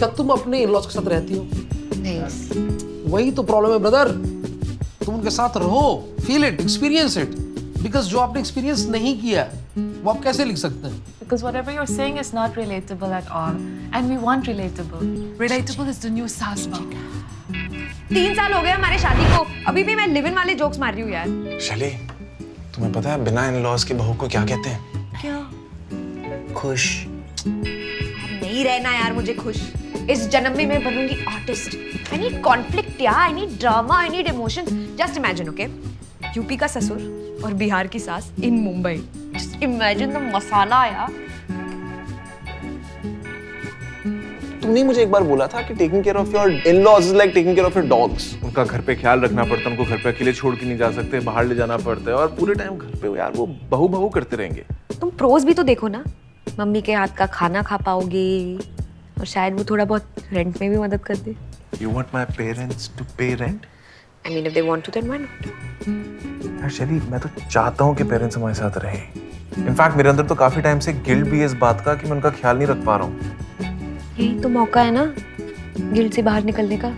क्या तुम अपने इन-लॉज के साथ रहती हो? नहीं। वही तो प्रॉब्लम है ब्रदर। तुम उनके साथ रहो, feel it, experience it, because जो आपने एक्सपीरियंस नहीं किया वो आप कैसे लिख सकते हैं? Because whatever you're saying is not relatable at all. And we want relatable. Relatable is the new Sasma. 3 साल हो गए हमारे शादी को, अभी भी मैं लिव इन वाले जोक्स मार रही हूँ यार। शैली, तुम्हें पता है बिना इन-लॉज के बहू को क्या कहते हैं? क्या? खुश। नहीं रहना यार मुझे खुश। इस जन्म में मैं बनूंगी आर्टिस्ट। I need conflict यार, I need drama, I need emotions. Just imagine, okay? UP का ससुर और बिहार की सास in Mumbai. Just imagine the मसाला यार। तुमने मुझे एक बार बोला था कि taking care of your in-laws is like taking care of your dogs. उनका घर पे ख्याल रखना पड़ता है, उनको घर पे अकेले छोड़ के नहीं जा सकते, बाहर ले जाना पड़ता है और पूरे टाइम घर पे यार वो बहू बहू करते रहेंगे। तुम प्रोज भी तो देखो ना, मम्मी के हाथ का खाना खा पाओगे और शायद वो थोड़ा बहुत रेंट में भी मदद कर दे। You want my parents to pay rent? I mean, if they want to, then why not? यार शैली, मैं तो चाहता हूँ कि पेरेंट्स हमारे साथ रहे। इनफैक्ट मेरे अंदर तो काफी टाइम से गिल्ट भी है इस बात का कि मैं उनका ख्याल नहीं रख पा रहा हूँ। यही तो मौका है ना गिल्ट से बाहर निकलने का।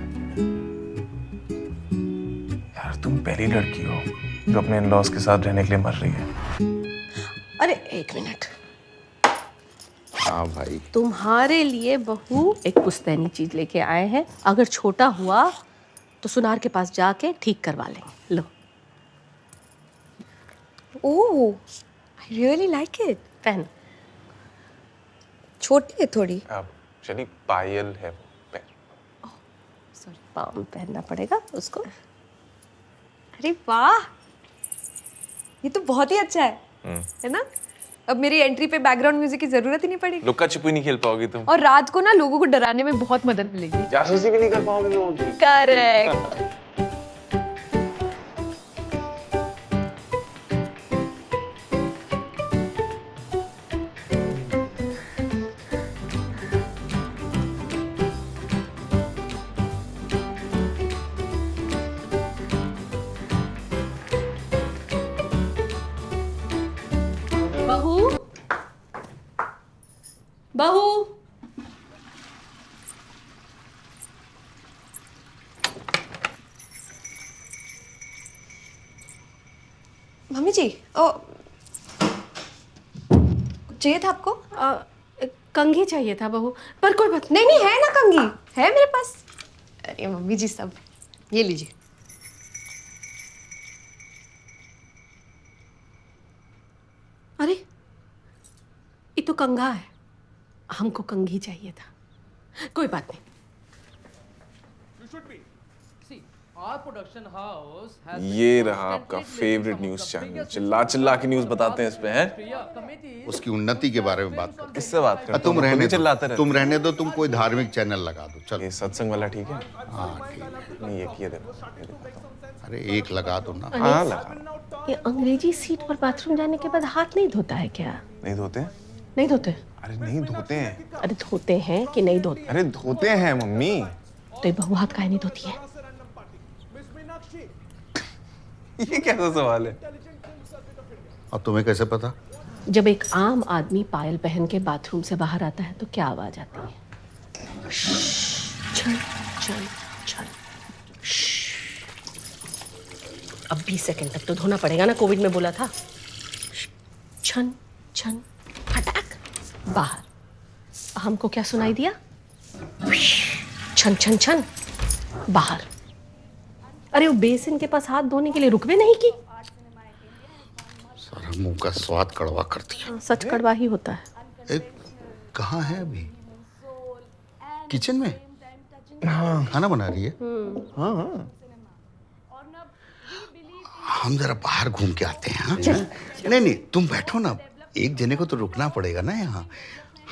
यार तुम पहली लड़की हो जो अपने इन-लॉज के साथ रहने के लिए मर रही है। अरे एक मिनट, हाँ भाई। तुम्हारे लिए बहू एक पुश्तैनी चीज लेके आए हैं। अगर छोटा हुआ तो सुनार के पास जाके ठीक करवा लेंगे। लो। ओह, I really like it. पहन। छोटी है थोड़ी। अब शैली पायल है वो। सॉरी, पाँव में पहनना पड़ेगा उसको। अरे वाह, ये तो बहुत ही अच्छा है ना? अब मेरी एंट्री पे बैकग्राउंड म्यूजिक की जरूरत ही नहीं पड़ेगी। लुक्का छुपी नहीं खेल पाओगी तुम। और रात को ना लोगों को डराने में बहुत मदद मिलेगी। जासूसी भी नहीं कर पाओगे लोगों की। करेक्ट। बहू, बहू। मम्मी जी, ओ चाहिए था आपको? कंघी चाहिए था बहू, पर कोई बात नहीं नहीं, है ना कंघी, है मेरे पास। अरे मम्मी जी, सब ये लीजिए। अरे ये तो कंघा है, हमको कंघी चाहिए था। कोई बात नहीं। ये रहा आपका फेवरेट न्यूज चैनल, चिल्ला चिल्ला के न्यूज बताते हैं इस पे हैं। उसकी उन्नति के बारे में बात कर। किससे बात करते तुम हो? रहने खुद ही दो, चिल्लाते रहते तुम रहने दो, तुम कोई धार्मिक चैनल लगा दो। हो। चलो। ये सत्संग वाला ठीक है? हाँ ठीक है। नहीं ये देखो। अरे एक लगा दो ना। हाँ लगा। ये अंग्रेजी सीट पर बाथरूम जाने के बाद हाथ नहीं धोता है क्या? नहीं धोते? नहीं धोते? अरे नहीं धोते हैं। अरे धोते हैं कि नहीं धोते? अरे धोते हैं मम्मी। तो ये बहू हाथ काहे नहीं धोती है? ये कैसा सवाल है? और तुम्हें कैसे पता? जब एक आम आदमी पायल पहन के बाथरूम से बाहर आता है तो क्या आवाज आती है? छन छन छन। अब 20 सेकंड तक तो धोना पड़ेगा ना, कोविड में बोला था। छन छन फटाक बाहर। हमको क्या सुनाई दिया? छन छन छन बाहर। अरे वो बेसिन के पास हाथ धोने के लिए रुक भी नहीं की। सारा मुंह का स्वाद कड़वा कर दिया। सच कड़वा ही होता है। कहाँ है अभी? किचन में? हाँ। खाना बना रही है? हाँ हाँ। हम जरा बाहर घूम के आते हैं। हाँ? नहीं नहीं, तुम बैठो ना, एक जने को तो रुकना पड़ेगा ना यहाँ।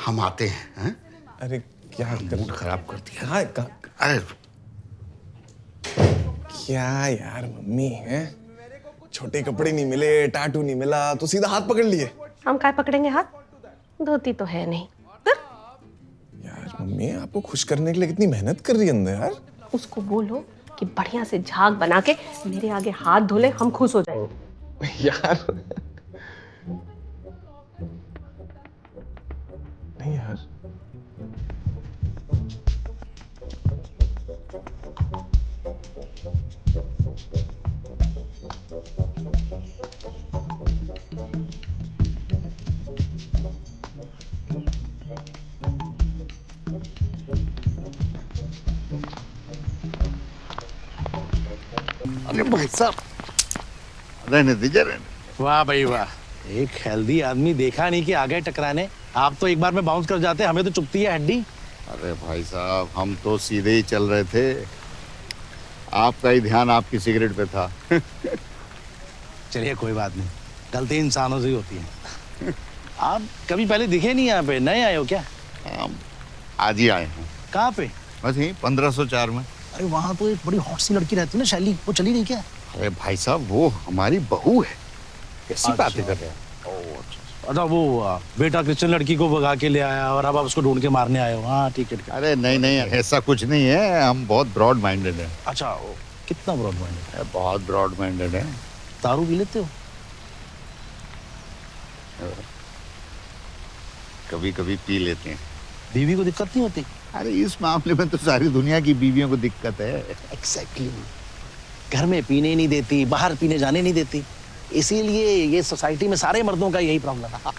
हम आते हैं। हाँ? अरे क्या मूड खराब कर दिया। हाँ, अरे क्या यार मम्मी है, छोटे कपड़े नहीं मिले, टैटू नहीं मिला तो सीधा हाथ पकड़ लिए। हम काय पकड़ेंगे हाथ? धोती तो है नहीं। यार मम्मी आपको खुश करने के लिए कितनी मेहनत कर रही है अंदर यार। उसको बोलो कि बढ़िया से झाग बना के मेरे आगे हाथ धोले, हम खुश हो जाएंगे। यार नहीं यार, अरे भाई साहब, रहने दीजिए, रहने। वाह भाई वाह, एक हेल्दी आदमी देखा नहीं कि आ गए टकराने। आप तो एक बार में बाउंस कर जाते, हमें तो चुभती है हड्डी। अरे भाई साहब, हम तो सीधे ही चल रहे थे, आपका ही ध्यान आपकी सिगरेट पे था। चलिए कोई बात नहीं, गलती इंसानों से ही होती है। आप कभी पहले दिखे नहीं यहाँ पे, नए आए हो क्या? हम आज ही आए हैं, कहाँ पे? बस यहीं 1504 में। अरे वहाँ तो एक बड़ी हॉट सी लड़की रहती है ना, शैली, वो चली नहीं क्या? अरे भाई साहब, वो हमारी बहू है, कैसी बातें कर रहे हैं? अच्छा वो बेटा क्रिश्चियन लड़की को भगा के ले आया और अब आप उसको ढूंढ के मारने आए हो। हाँ ठीक है ठीक है। अरे नहीं नहीं, ऐसा कुछ नहीं है, हम बहुत ब्रॉड माइंडेड हैं। अच्छा कितना ब्रॉड माइंडेड है? बहुत ब्रॉड माइंडेड है। दारू पी लेते हो? कभी कभी पी लेते हैं। बीवी को दिक्कत नहीं होती? अरे इस मामले में तो सारी दुनिया की बीवियों को दिक्कत है। एग्जैक्टली। घर में पीने नहीं देती, बाहर पीने जाने नहीं देती, इसीलिए ये सोसाइटी में सारे मर्दों का यही प्रॉब्लम है।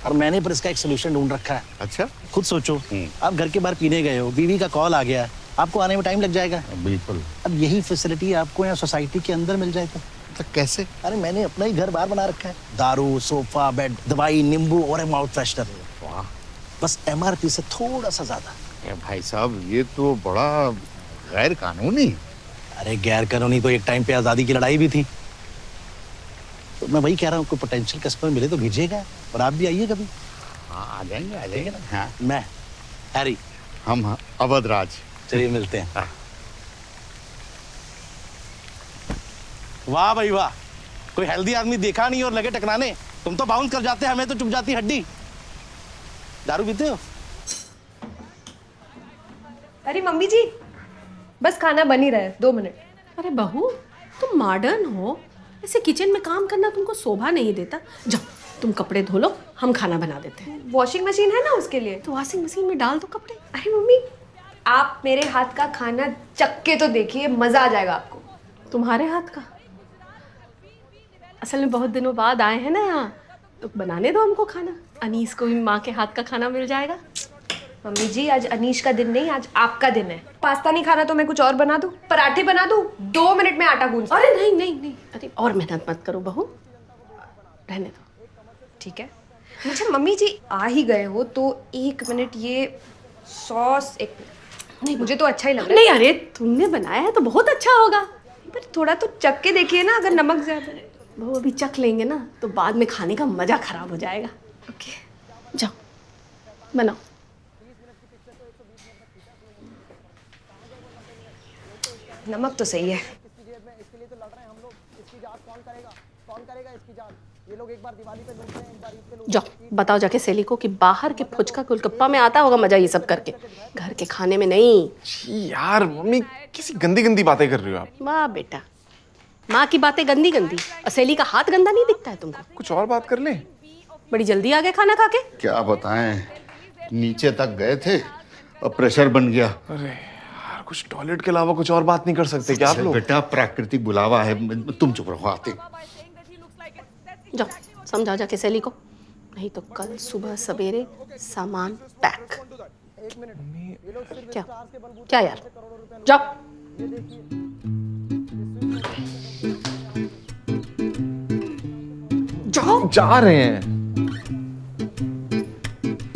और मैंने पर इसका एक सोल्यूशन ढूंढ रखा है। अच्छा, खुद सोचो, आप घर के बाहर पीने गए हो, बीवी का कॉल आ गया, आपको आने में टाइम लग जाएगा। बिल्कुल। अब यही फैसिलिटी आपको यहाँ सोसाइटी के अंदर मिल जाए तो कैसे? अरे मैंने अपना ही घर बाहर बना रखा है, दारू, सोफा, बेड, दवाई, नींबू और एक माउथ फ्रेशनर। वाह, बस MRP से थोड़ा सा ज्यादा। भाई साहब, ये तो बड़ा गैर कानूनी। अरे गैर कानूनी तो एक टाइम पे आजादी की लड़ाई भी थी। तो मैं वही कह रहा हूँ, कोई पोटेंशियल कस्टमर मिले तो भेजिएगा, और आप भी आइए कभी। हाँ, आ जाएंगे ना। हाँ, मैं हैरी, हम हाँ, अवध राज। चलिए मिलते हैं। वाह भाई वाह, कोई हेल्दी आदमी देखा नहीं और लगे टकराने। तुम तो बाउंस कर जाते, हमें तो चुभ जाती हड्डी। दारू पीते हो? अरे मम्मी जी, बस खाना बन ही रहा है, 2 मिनट। अरे बहू, तुम मॉडर्न हो, ऐसे किचन में काम करना तुमको शोभा नहीं देता। जाओ तुम कपड़े धो लो, हम खाना बना देते हैं। वॉशिंग मशीन है ना उसके लिए। तो वॉशिंग मशीन में डाल दो कपड़े। अरे मम्मी, आप मेरे हाथ का खाना चख के तो देखिए, मजा आ जाएगा आपको। तुम्हारे हाथ का? असल में बहुत दिनों बाद आए हैं ना यहाँ, तो बनाने दो हमको खाना। अनीस को भी माँ के हाथ का खाना मिल जाएगा। मम्मी जी, आज अनीश का दिन नहीं, आज आपका दिन है। पास्ता नहीं खाना तो मैं कुछ और बना दूं, पराठे बना दूं, 2 मिनट में आटा गूंज। अरे नहीं नहीं नहीं, अरे और मेहनत मत करो बहू, रहने दो। ठीक है। अच्छा मम्मी जी, आ ही गए हो तो 1 मिनट, ये सॉस 1 मिनट। नहीं, मुझे तो अच्छा ही लग रहा है। नहीं अरे तुमने बनाया है तो बहुत अच्छा होगा। पर थोड़ा तो चख के देखिए ना, अगर नमक ज्यादा है। बहू अभी चख लेंगे ना तो बाद में खाने का मजा खराब हो जाएगा। ओके, जाओ बनाओ। नमक तो सही है। जाओ बताओ जाके सेली को कि बाहर के फुचका गोलगप्पा में आता होगा मजा ये सब करके, घर के खाने में नहीं। छी यार मम्मी, किसी गंदी गंदी बातें कर रही हो आप। वाह बेटा, माँ की बातें गंदी गंदी, और सेली का हाथ गंदा नहीं दिखता है तुमको? कुछ और बात कर ले। बड़ी जल्दी आ गए खाना खा के। क्या बताएं, नीचे तक गए थे और प्रेशर बन गया। अरे यार, कुछ टॉयलेट के अलावा कुछ और बात नहीं कर सकते क्या आप लोग? बेटा, प्राकृतिक बुलावा है, तुम चुप रहो। आते जाओ समझाओ जाके सेली को, नहीं तो कल सुबह सवेरे सामान पैक। क्या क्या यार, जाओ। जाओ जा रहे हैं।